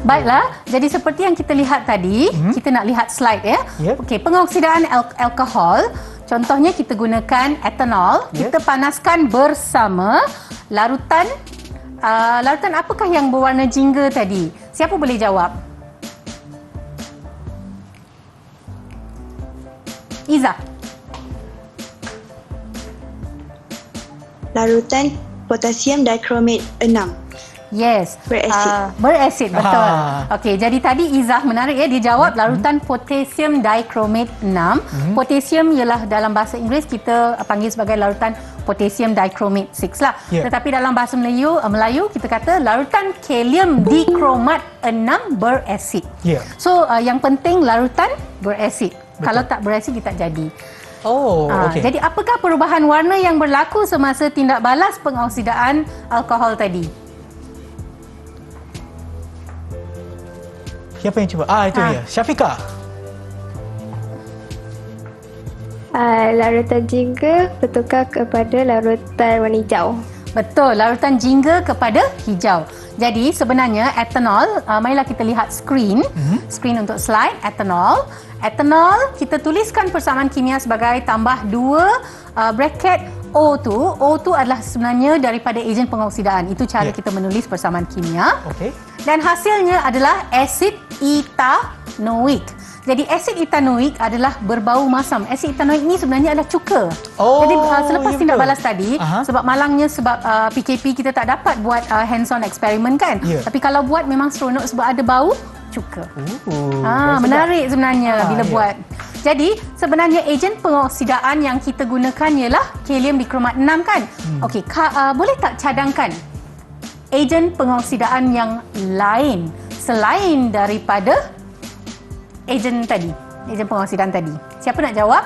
[SPEAKER 3] Baiklah, jadi seperti yang kita lihat tadi, kita nak lihat slide Okey, pengoksidaan alkohol, contohnya kita gunakan etanol, kita panaskan bersama larutan larutan apakah yang berwarna jingga tadi? Siapa boleh jawab? Iza.
[SPEAKER 5] Larutan potasium dichromate 6.
[SPEAKER 3] Yes.
[SPEAKER 5] Berasid.
[SPEAKER 3] Berasid, betul. Okey, jadi tadi Izzah menarik ya, dia jawab larutan potasium dichromate 6. Potasium ialah dalam bahasa Inggeris kita panggil sebagai larutan potasium dichromate 6 lah. Tetapi dalam bahasa Melayu kita kata larutan kalium dikromat 6 berasid. So yang penting larutan berasid. Kalau tak berasid dia tak jadi. Jadi apakah perubahan warna yang berlaku semasa tindak balas pengoksidaan alkohol tadi?
[SPEAKER 2] Siapa yang cuba? Itu dia. Syafiqah.
[SPEAKER 7] Larutan jingga bertukar kepada larutan warna hijau.
[SPEAKER 3] Betul, larutan jingga kepada hijau. Jadi sebenarnya etanol, marilah kita lihat skrin untuk slide etanol. Etanol kita tuliskan persamaan kimia sebagai tambah 2 bracket O2. O2 adalah sebenarnya daripada ejen pengoksidaan. Itu cara kita menulis persamaan kimia. Dan hasilnya adalah asid etanoik. Jadi asid etanoik adalah berbau masam. Asid etanoik ni sebenarnya adalah cuka. Jadi selepas tindak balas tadi, sebab malangnya sebab PKP kita tak dapat buat hands-on eksperimen kan. Tapi kalau buat memang seronok sebab ada bau cuka. Menarik sebenarnya bila buat. Jadi sebenarnya ejen pengoksidaan yang kita gunakan ialah kalium dikromat 6 kan. Okey, boleh tak cadangkan ejen pengoksidaan yang lain selain daripada ejen pengoksidaan tadi? Siapa nak jawab?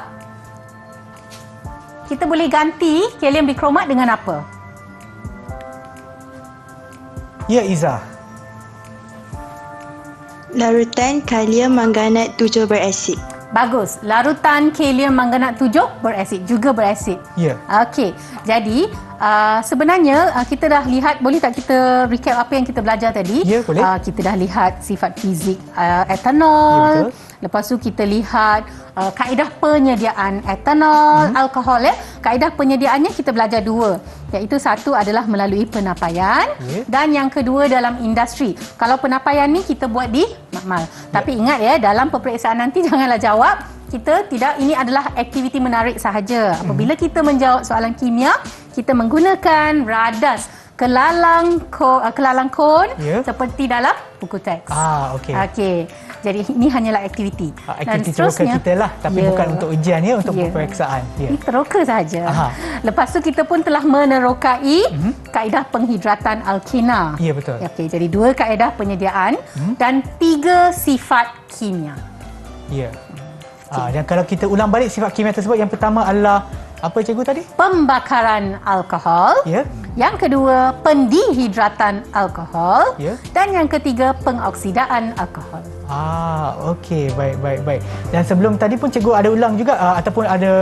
[SPEAKER 3] Kita boleh ganti kalium dikromat dengan apa?
[SPEAKER 2] Ya, Izzah.
[SPEAKER 5] Larutan kalium manganat 7 berasid.
[SPEAKER 3] Bagus. Larutan kalium manganat 7 berasid, juga berasid. Okey. Jadi, sebenarnya kita dah lihat, boleh tak kita recap apa yang kita belajar tadi?
[SPEAKER 2] Boleh.
[SPEAKER 3] Kita dah lihat sifat fizik etanol. Lepas tu kita lihat kaedah penyediaan etanol, alkohol ya. Kaedah penyediaannya kita belajar 2. Iaitu satu adalah melalui penapaian dan yang kedua dalam industri. Kalau penapaian ni kita buat di makmal. Tapi ingat ya, dalam peperiksaan nanti janganlah jawab. Kita tidak, ini adalah aktiviti menarik sahaja. Apabila kita menjawab soalan kimia, kita menggunakan radas kelalang kon seperti dalam buku teks. Okey. Jadi ini hanyalah aktiviti.
[SPEAKER 2] Aktiviti teroka kita lah, tapi bukan untuk ujian ya, untuk peperiksaan.
[SPEAKER 3] Ini teroka sahaja. Lepas tu kita pun telah menerokai kaedah penghidratan alkena.
[SPEAKER 2] Ya, betul.
[SPEAKER 3] Okey, jadi 2 kaedah penyediaan dan 3 sifat kimia.
[SPEAKER 2] Dan kalau kita ulang balik sifat kimia tersebut, yang pertama adalah apa cikgu tadi?
[SPEAKER 3] Pembakaran alkohol. Yang kedua, pendihidratan alkohol. Dan yang ketiga, pengoksidaan alkohol.
[SPEAKER 2] Okey, baik. Dan sebelum tadi pun cikgu ada ulang juga ataupun ada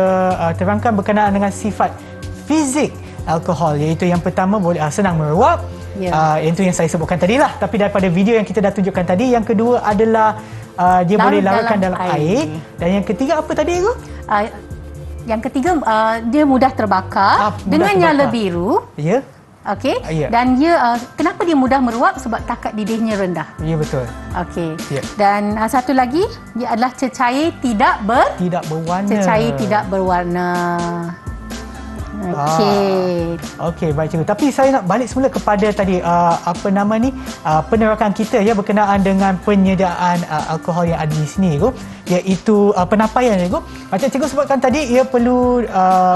[SPEAKER 2] terangkan berkenaan dengan sifat fizik alkohol, iaitu yang pertama boleh senang meruap. Itu yang saya sebutkan tadilah. Tapi daripada video yang kita dah tunjukkan tadi, yang kedua adalah dia boleh larutkan dalam air. Dan yang ketiga apa tadi cikgu?
[SPEAKER 3] Yang ketiga, dia mudah terbakar dengan nyala biru. Okey. Dan dia kenapa dia mudah meruap? Sebab takat didihnya rendah.
[SPEAKER 2] Ya, betul.
[SPEAKER 3] Okey. Dan satu lagi, dia adalah cecair tidak berwarna. Cecair tidak berwarna.
[SPEAKER 2] Okey, baik cikgu. Tapi saya nak balik semula kepada tadi penerakan kita ya berkenaan dengan penyediaan alkohol yang ada di sini cikgu, iaitu penapaian cikgu. Macam cikgu sebutkan tadi, ia perlu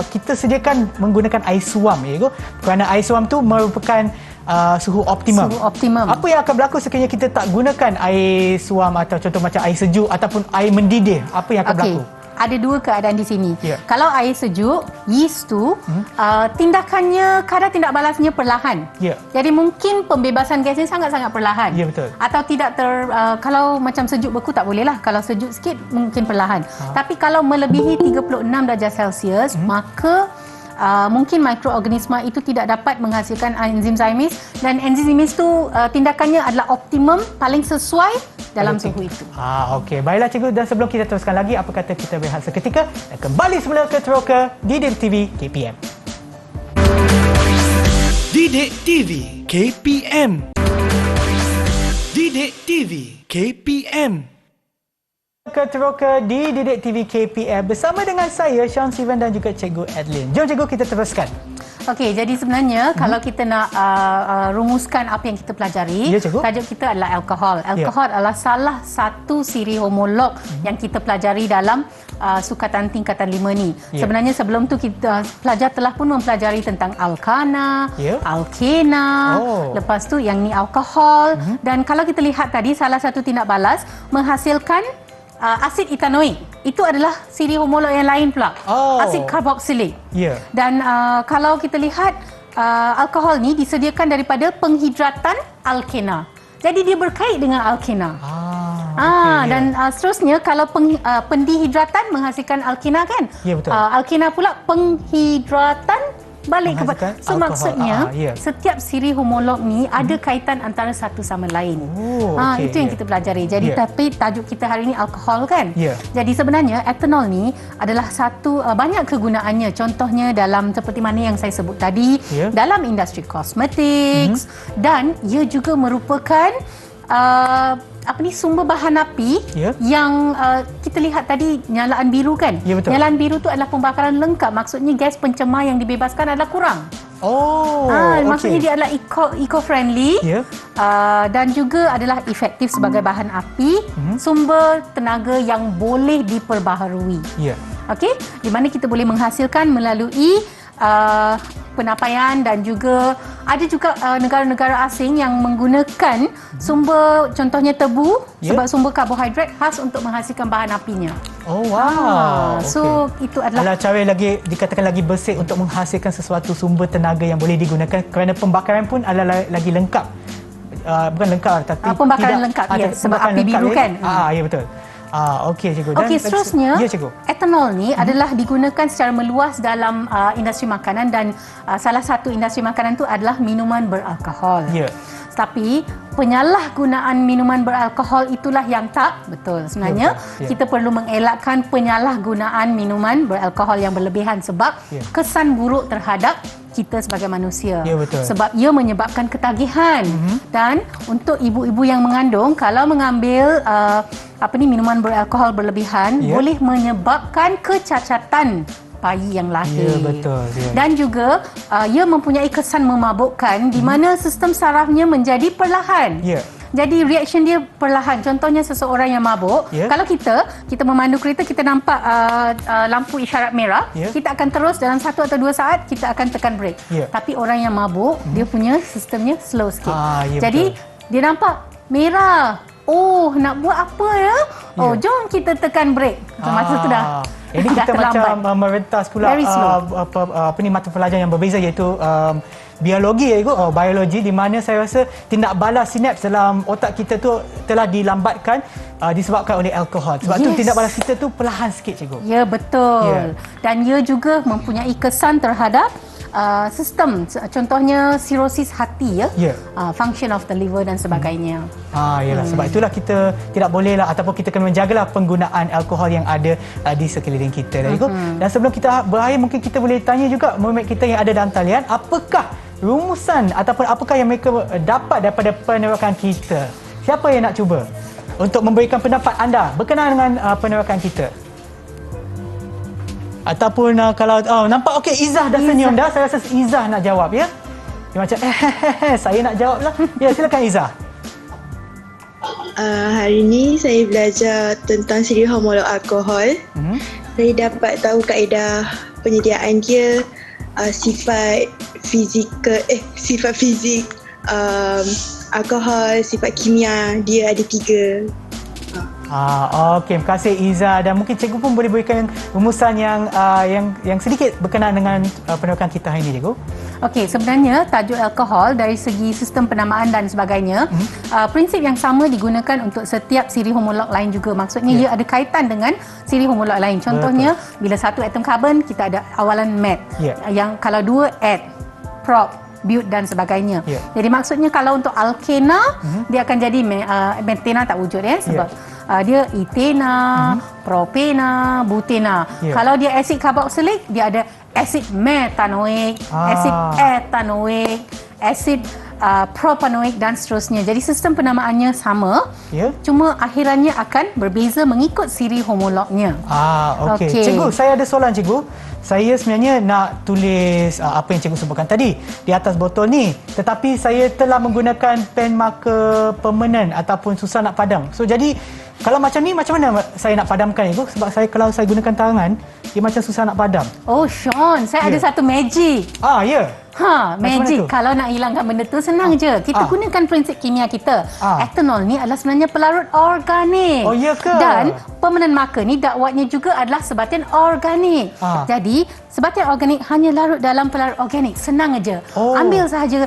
[SPEAKER 2] kita sediakan menggunakan air suam cikgu, kerana air suam tu merupakan suhu optimum. Apa yang akan berlaku sekiranya kita tak gunakan air suam atau contoh macam air sejuk ataupun air mendidih? Apa yang akan berlaku?
[SPEAKER 3] Ada 2 keadaan di sini. Kalau air sejuk, yeast tu tindakannya, kadar tindak balasnya perlahan. Jadi mungkin pembebasan gasnya sangat-sangat perlahan.
[SPEAKER 2] Betul.
[SPEAKER 3] Atau tidak kalau macam sejuk beku tak boleh lah. Kalau sejuk sikit mungkin perlahan. Tapi kalau melebihi 36 darjah Celsius, maka mungkin mikroorganisma itu tidak dapat menghasilkan enzim zymis, dan enzim zymis tu tindakannya adalah optimum, paling sesuai dalam suhu itu.
[SPEAKER 2] Okey, baiklah cikgu, dan sebelum kita teruskan lagi, apa kata kita berehat seketika dan kembali semula ke Teroka Didik TV KPM.
[SPEAKER 1] Didik TV KPM. Didik TV KPM.
[SPEAKER 2] Ke Teroka di Didik TV KPM bersama dengan saya Sean Steven dan juga Cikgu Adeline. Jom cikgu, kita teruskan.
[SPEAKER 3] Okey, jadi sebenarnya kalau kita nak rumuskan apa yang kita pelajari, tajuk kita adalah alkohol. Alkohol adalah salah satu siri homolog yang kita pelajari dalam sukatan tingkatan 5 ni. Sebenarnya sebelum tu kita pelajar telah pun mempelajari tentang alkana, alkena, lepas tu yang ni alkohol, dan kalau kita lihat tadi salah satu tindak balas menghasilkan asid etanoik. Itu adalah siri homolog yang lain pula. Asid karboksilik. Dan kalau kita lihat alkohol ni disediakan daripada penghidratan alkena. Jadi dia berkait dengan alkena. Dan seterusnya kalau pendihidratan menghasilkan alkena kan? Betul. Alkena pula penghidratan balik kepada. So maksudnya setiap siri homolog ni ada kaitan antara satu sama lain. Itu yang kita pelajari. Jadi tapi tajuk kita hari ni alkohol kan? Jadi sebenarnya etanol ni adalah satu banyak kegunaannya. Contohnya dalam seperti mana yang saya sebut tadi, dalam industri kosmetik, dan ia juga merupakan sumber bahan api yang kita lihat tadi nyalaan biru kan? Nyalaan biru tu adalah pembakaran lengkap. Maksudnya gas pencemar yang dibebaskan adalah kurang. Maksudnya dia adalah eco-friendly dan juga adalah efektif sebagai bahan api, sumber tenaga yang boleh diperbaharui. Okey, di mana kita boleh menghasilkan melalui penapaian, dan juga ada juga negara-negara asing yang menggunakan sumber, contohnya tebu, sebab sumber karbohidrat khas untuk menghasilkan bahan apinya. So itu adalah
[SPEAKER 2] cara yang lagi dikatakan lagi bersih untuk menghasilkan sesuatu sumber tenaga yang boleh digunakan, kerana pembakaran pun adalah lagi lengkap. Bukan lengkap tapi
[SPEAKER 3] pembakaran lengkap sebab api biru kan.
[SPEAKER 2] Ya betul. Okey cikgu.
[SPEAKER 3] Okey, seterusnya etanol ni adalah digunakan secara meluas dalam industri makanan, dan salah satu industri makanan tu adalah minuman beralkohol. Tapi penyalahgunaan minuman beralkohol itulah yang tak betul. Sebenarnya kita perlu mengelakkan penyalahgunaan minuman beralkohol yang berlebihan sebab kesan buruk terhadap kita sebagai manusia. Sebab ia menyebabkan ketagihan. Dan untuk ibu-ibu yang mengandung, kalau mengambil minuman beralkohol berlebihan boleh menyebabkan kecacatan bayi yang lahir. Dan juga ia mempunyai kesan memabukkan di mana sistem sarafnya menjadi perlahan. Jadi reaction dia perlahan. Contohnya seseorang yang mabuk, kalau kita memandu kereta, kita nampak lampu isyarat merah, kita akan terus dalam 1 atau 2 saat kita akan tekan brake. Tapi orang yang mabuk, dia punya sistemnya slow sikit. Jadi dia nampak merah. Nak buat apa ya? Jom kita tekan brake. Masa tu dah.
[SPEAKER 2] Ini kita macam merentas pula mata pelajaran yang berbeza, iaitu biologi biologi, di mana saya rasa tindak balas sinaps dalam otak kita tu telah dilambatkan disebabkan oleh alkohol. Sebab tu tindak balas kita tu perlahan sikit cikgu. Ya, betul. Dan ia juga mempunyai kesan terhadap sistem, contohnya sirosis hati, function of the liver dan sebagainya. Yalah, sebab itulah kita tidak bolehlah ataupun kita kena menjagalah penggunaan alkohol yang ada di sekeliling kita. Dan sebelum kita berakhir, mungkin kita boleh tanya juga murid kita yang ada dalam talian, apakah rumusan ataupun apakah yang mereka dapat daripada penerakan kita? Siapa yang nak cuba untuk memberikan pendapat anda berkenaan dengan penerakan kita? Ataupun kalau nampak okey, Izzah dah senyum dah. Saya rasa Izzah nak jawab, ya. Dia macam saya nak jawab lah. Ya, silakan Izzah.
[SPEAKER 5] Hari ni saya belajar tentang siri homolog alkohol. Saya dapat tahu kaedah penyediaan dia, sifat fizik alkohol, sifat kimia, dia ada 3.
[SPEAKER 2] Okey, terima kasih Izzah, dan mungkin cikgu pun boleh berikan rumusan yang sedikit berkenaan dengan penerakan kita hari ini, cikgu.
[SPEAKER 3] Okey, sebenarnya tajuk alkohol dari segi sistem penamaan dan sebagainya, prinsip yang sama digunakan untuk setiap siri homolog lain juga. Maksudnya ia ada kaitan dengan siri homolog lain. Contohnya bila satu atom karbon kita ada awalan met, yang kalau 2 add, prop, but dan sebagainya. Jadi maksudnya kalau untuk alkena dia akan jadi metena tak wujud, sebab dia etena, propena, butena. Kalau dia asid karboksilik, dia ada asid metanoik, asid etanoik, asid propanoik dan seterusnya. Jadi sistem penamaannya sama, cuma akhirannya akan berbeza mengikut siri homolognya.
[SPEAKER 2] Okey. Cikgu, saya ada soalan cikgu. Saya sebenarnya nak tulis apa yang cikgu sebutkan tadi di atas botol ni, tetapi saya telah menggunakan pen marker permanent ataupun susah nak padam. So jadi kalau macam ni, macam mana saya nak padamkan cikgu? Sebab kalau saya gunakan tangan, dia macam susah nak padam.
[SPEAKER 3] Oh Sean, saya ada satu magic.
[SPEAKER 2] Ya.
[SPEAKER 3] Magic. Kalau nak hilangkan benda tu senang je. Kita gunakan prinsip kimia kita. Ethanol ni adalah sebenarnya pelarut organik.
[SPEAKER 2] Oh, ya ke?
[SPEAKER 3] Dan permanent marker ni dakwatnya juga adalah sebatian organik. Jadi, sebatian organik hanya larut dalam pelarut organik. Senang aja. Ambil sahaja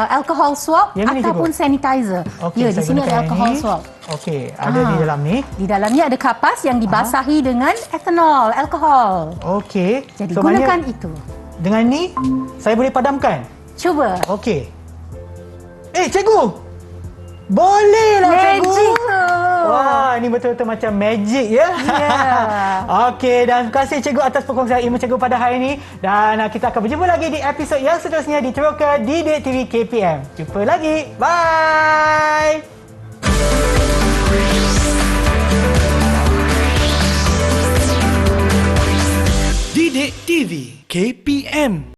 [SPEAKER 3] alcohol swab ataupun sanitizer.
[SPEAKER 2] Di
[SPEAKER 3] sini ada alcohol swab.
[SPEAKER 2] Okey, ada di dalam ni.
[SPEAKER 3] Di dalamnya ada kapas yang dibasahi dengan ethanol, alkohol.
[SPEAKER 2] Okey.
[SPEAKER 3] Jadi gunakan itu.
[SPEAKER 2] Dengan ni, saya boleh padamkan?
[SPEAKER 3] Cuba.
[SPEAKER 2] Okey. Cikgu! Bolehlah cikgu!
[SPEAKER 3] Magic!
[SPEAKER 2] Wah, ini betul-betul macam magic ya. Okey, dan terima kasih cikgu atas perkongsian ilmu cikgu pada hari ini. Dan kita akan berjumpa lagi di episod yang seterusnya di Teroka Didik TV KPM. Jumpa lagi. Bye!
[SPEAKER 1] Didik TV KPM.